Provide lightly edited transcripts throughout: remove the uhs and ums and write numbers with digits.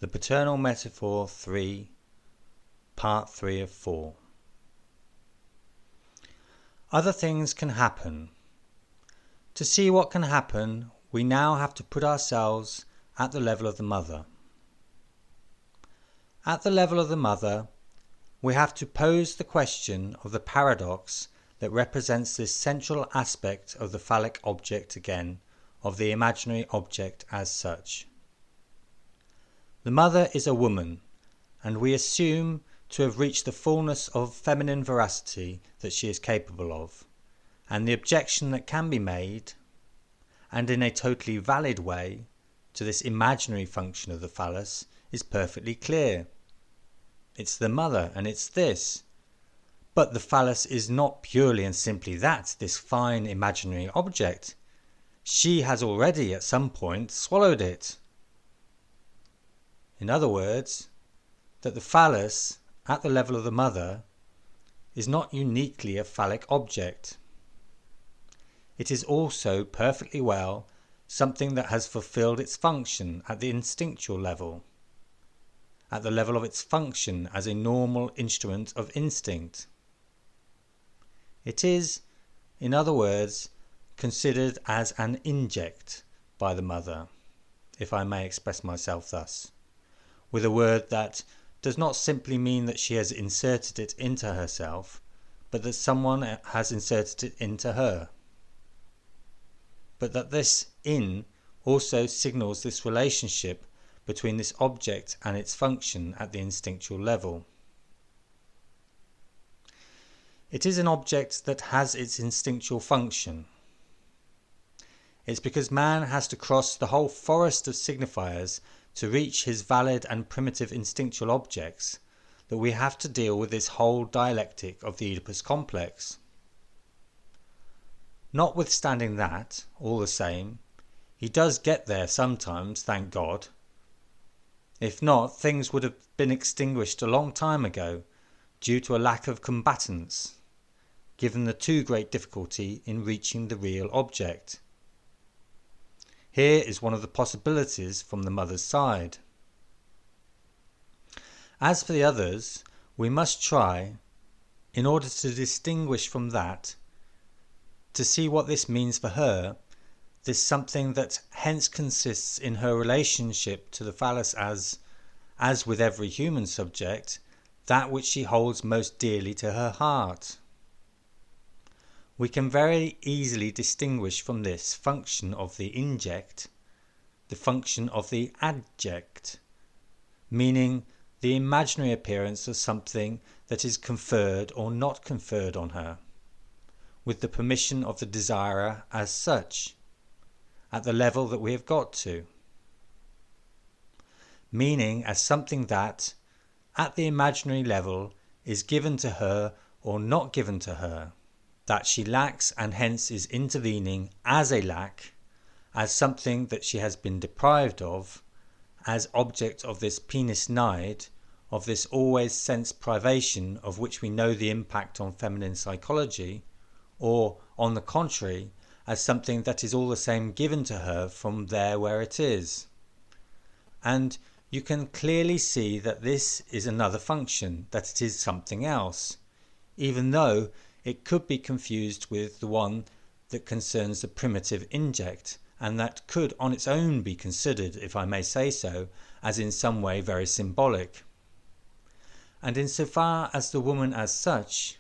The Paternal Metaphor III, Part 3 of 4. Other things can happen. To see what can happen, we now have to put ourselves at the level of the mother. At the level of the mother, we have to pose the question of the paradox that represents this central aspect of the phallic object again, of the imaginary object as such. The mother is a woman, and we assume to have reached the fullness of feminine veracity that she is capable of, and the objection that can be made, and in a totally valid way, to this imaginary function of the phallus is perfectly clear. It's the mother, and it's this. But the phallus is not purely and simply that, this fine imaginary object. She has already at some point swallowed it. In other words, that the phallus at the level of the mother is not uniquely a phallic object. It is also perfectly well something that has fulfilled its function at the instinctual level, at the level of its function as a normal instrument of instinct. It is, in other words, considered as an inject by the mother, if I may express myself thus, with a word that does not simply mean that she has inserted it into herself, but that someone has inserted it into her. But that this in also signals this relationship between this object and its function at the instinctual level. It is an object that has its instinctual function. It's because man has to cross the whole forest of signifiers to reach his valid and primitive instinctual objects that we have to deal with this whole dialectic of the Oedipus complex. Notwithstanding that, all the same, he does get there sometimes, thank God. If not, things would have been extinguished a long time ago due to a lack of combatants, given the too great difficulty in reaching the real object. Here is one of the possibilities from the mother's side. As for the others, we must try, in order to distinguish from that, to see what this means for her, this something that hence consists in her relationship to the phallus as with every human subject, that which she holds most dearly to her heart. We can very easily distinguish from this function of the inject, the function of the adject, meaning the imaginary appearance of something that is conferred or not conferred on her, with the permission of the desirer as such, at the level that we have got to. Meaning as something that, at the imaginary level, is given to her or not given to her, that she lacks and hence is intervening as a lack, as something that she has been deprived of, as object of this penis nide, of this always sense privation of which we know the impact on feminine psychology, or, on the contrary, as something that is all the same given to her from there where it is. And you can clearly see that this is another function, that it is something else, even though it could be confused with the one that concerns the primitive inject, and that could on its own be considered, if I may say so, as in some way very symbolic. And insofar as the woman as such,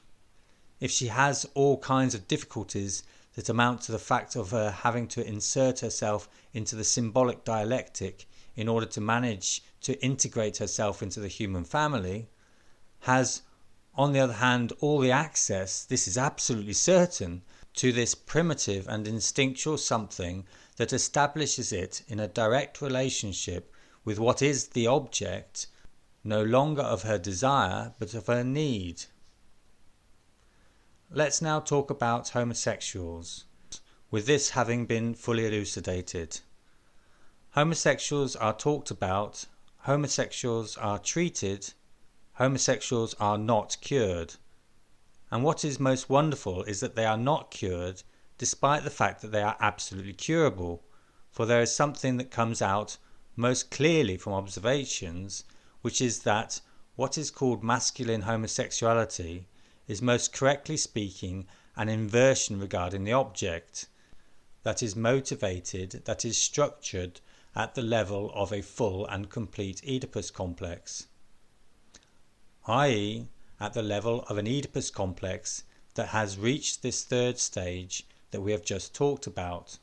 if she has all kinds of difficulties that amount to the fact of her having to insert herself into the symbolic dialectic in order to manage to integrate herself into the human family, has, on the other hand, all the access, this is absolutely certain, to this primitive and instinctual something that establishes it in a direct relationship with what is the object, no longer of her desire, but of her need. Let's now talk about homosexuals, with this having been fully elucidated. Homosexuals are talked about, homosexuals are treated, homosexuals are not cured. And what is most wonderful is that they are not cured, despite the fact that they are absolutely curable, for there is something that comes out most clearly from observations, which is that what is called masculine homosexuality is, most correctly speaking, an inversion regarding the object, that is motivated, that is structured at the level of a full and complete Oedipus complex, i.e. at the level of an Oedipus complex that has reached this third stage that we have just talked about,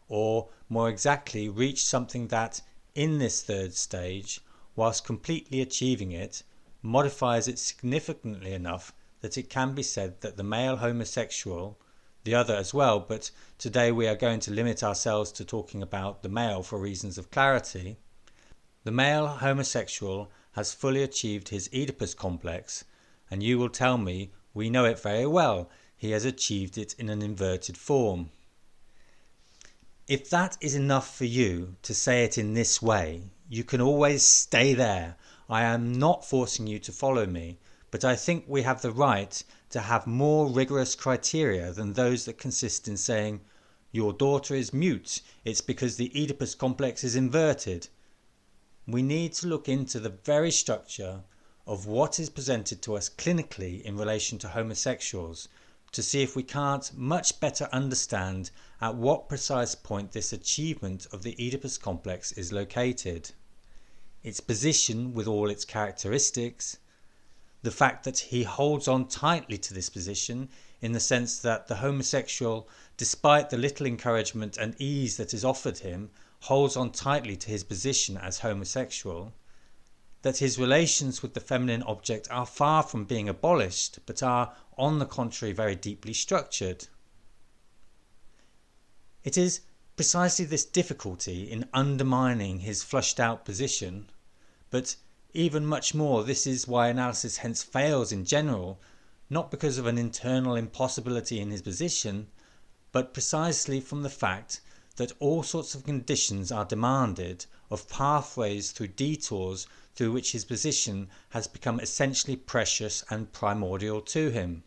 or more exactly reached something that, in this third stage, whilst completely achieving it, modifies it significantly enough that it can be said that the male homosexual, the other as well, but today we are going to limit ourselves to talking about the male for reasons of clarity, the male homosexual has fully achieved his Oedipus complex, and you will tell me we know it very well, he has achieved it in an inverted form. If that is enough for you to say it in this way, you can always stay there. I am not forcing you to follow me, but I think we have the right to have more rigorous criteria than those that consist in saying, your daughter is mute, it's because the Oedipus complex is inverted. We need to look into the very structure of what is presented to us clinically in relation to homosexuals to see if we can't much better understand at what precise point this achievement of the Oedipus complex is located, its position with all its characteristics, the fact that he holds on tightly to this position in the sense that the homosexual, despite the little encouragement and ease that is offered him, holds on tightly to his position as homosexual, that his relations with the feminine object are far from being abolished, but are, on the contrary, very deeply structured. It is precisely this difficulty in undermining his flushed out position, but even much more, this is why analysis hence fails in general, not because of an internal impossibility in his position, but precisely from the fact that all sorts of conditions are demanded of pathways through detours through which his position has become essentially precious and primordial to him.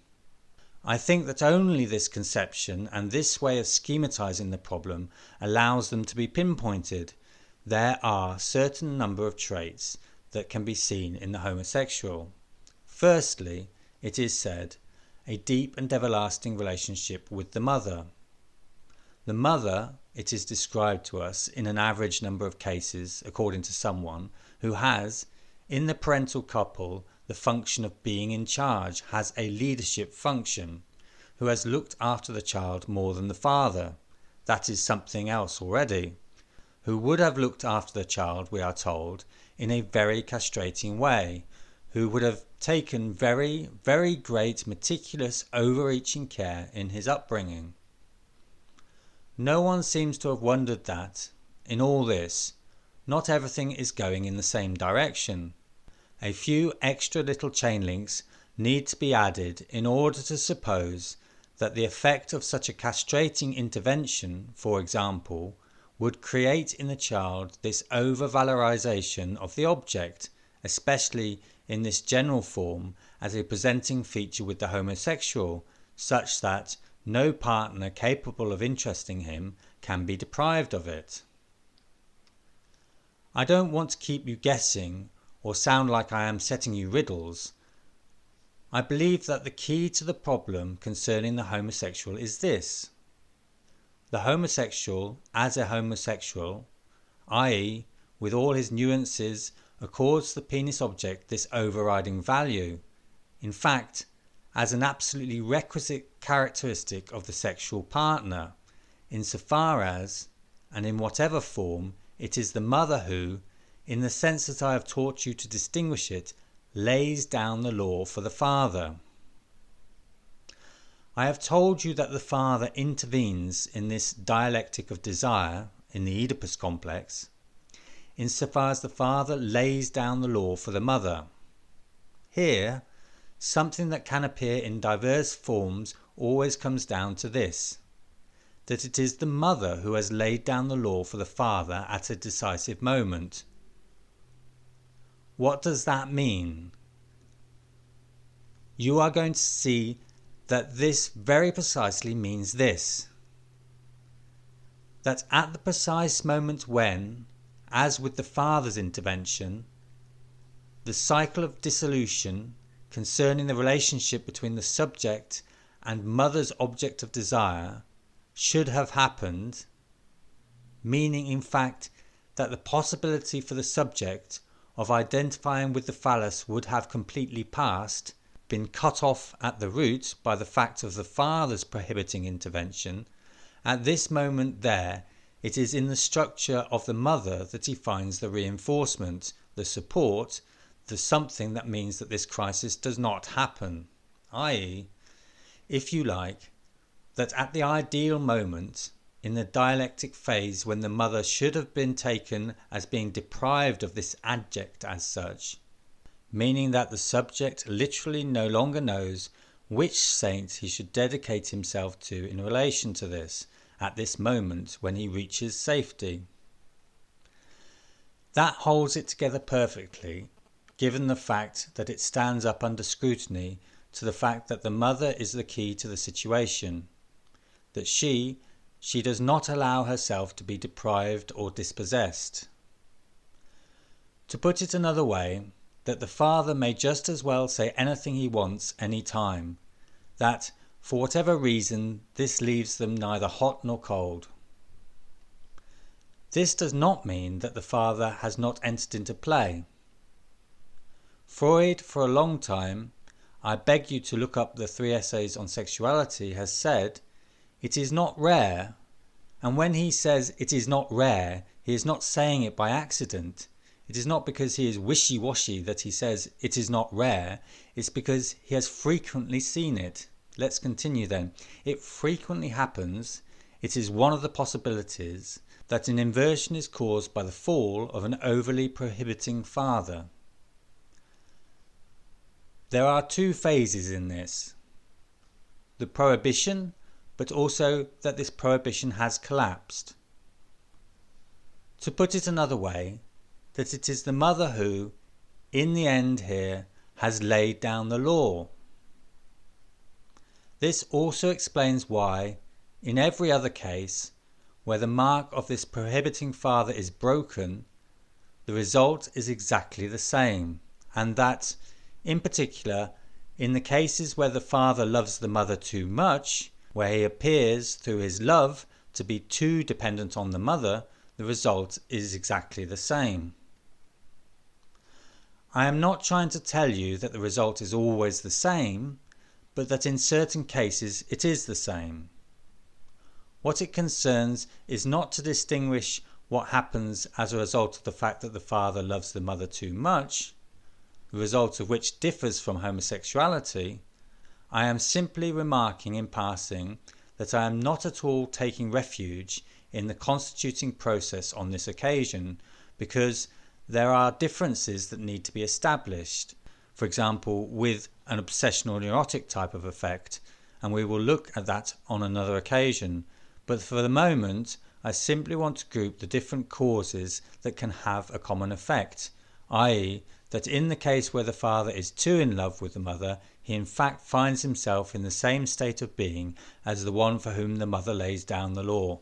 I think that only this conception and this way of schematizing the problem allows them to be pinpointed. There are a certain number of traits that can be seen in the homosexual. Firstly, it is said, a deep and everlasting relationship with the mother. The mother, it is described to us in an average number of cases, according to someone, who has, in the parental couple, the function of being in charge, has a leadership function, who has looked after the child more than the father. That is something else already. Who would have looked after the child, we are told, in a very castrating way, who would have taken very, very great, meticulous, overreaching care in his upbringing. No one seems to have wondered that, in all this, not everything is going in the same direction. A few extra little chain links need to be added in order to suppose that the effect of such a castrating intervention, for example, would create in the child this over-valorization of the object, especially in this general form as a presenting feature with the homosexual, such that no partner capable of interesting him can be deprived of it. I don't want to keep you guessing or sound like I am setting you riddles. I believe that the key to the problem concerning the homosexual is this. The homosexual, as a homosexual, i.e., with all his nuances, accords the penis object this overriding value. In fact, as an absolutely requisite characteristic of the sexual partner, insofar as, and in whatever form, it is the mother who, in the sense that I have taught you to distinguish it, lays down the law for the father. I have told you that the father intervenes in this dialectic of desire, in the Oedipus complex, insofar as the father lays down the law for the mother. Here, something that can appear in diverse forms always comes down to this, that it is the mother who has laid down the law for the father at a decisive moment. What does that mean? You are going to see that this very precisely means this, that at the precise moment when, as with the father's intervention, the cycle of dissolution concerning the relationship between the subject and mother's object of desire should have happened, meaning in fact that the possibility for the subject of identifying with the phallus would have completely passed, been cut off at the root by the fact of the father's prohibiting intervention. At this moment there, it is in the structure of the mother that he finds the reinforcement, the support, the something that means that this crisis does not happen, i.e., if you like, that at the ideal moment, in the dialectic phase when the mother should have been taken as being deprived of this adject as such, meaning that the subject literally no longer knows which saint he should dedicate himself to in relation to this, at this moment when he reaches safety. That holds it together perfectly, given the fact that it stands up under scrutiny to the fact that the mother is the key to the situation, that she does not allow herself to be deprived or dispossessed. To put it another way, that the father may just as well say anything he wants any time, that for whatever reason this leaves them neither hot nor cold. This does not mean that the father has not entered into play. Freud, for a long time, I beg you to look up the 3 essays on sexuality, has said, it is not rare, and when he says it is not rare, he is not saying it by accident. It is not because he is wishy-washy that he says it is not rare, it's because he has frequently seen it. Let's continue then. It frequently happens, it is one of the possibilities, that an inversion is caused by the fall of an overly prohibiting father. There are 2 phases in this. The prohibition, but also that this prohibition has collapsed. To put it another way, that it is the mother who, in the end here, has laid down the law. This also explains why, in every other case, where the mark of this prohibiting father is broken, the result is exactly the same, and that, in particular, in the cases where the father loves the mother too much, where he appears, through his love, to be too dependent on the mother, the result is exactly the same. I am not trying to tell you that the result is always the same, but that in certain cases it is the same. What it concerns is not to distinguish what happens as a result of the fact that the father loves the mother too much, the result of which differs from homosexuality. I am simply remarking in passing that I am not at all taking refuge in the constituting process on this occasion, because there are differences that need to be established, for example with an obsessional neurotic type of effect, and we will look at that on another occasion. But for the moment, I simply want to group the different causes that can have a common effect, i.e., that in the case where the father is too in love with the mother, he in fact finds himself in the same state of being as the one for whom the mother lays down the law.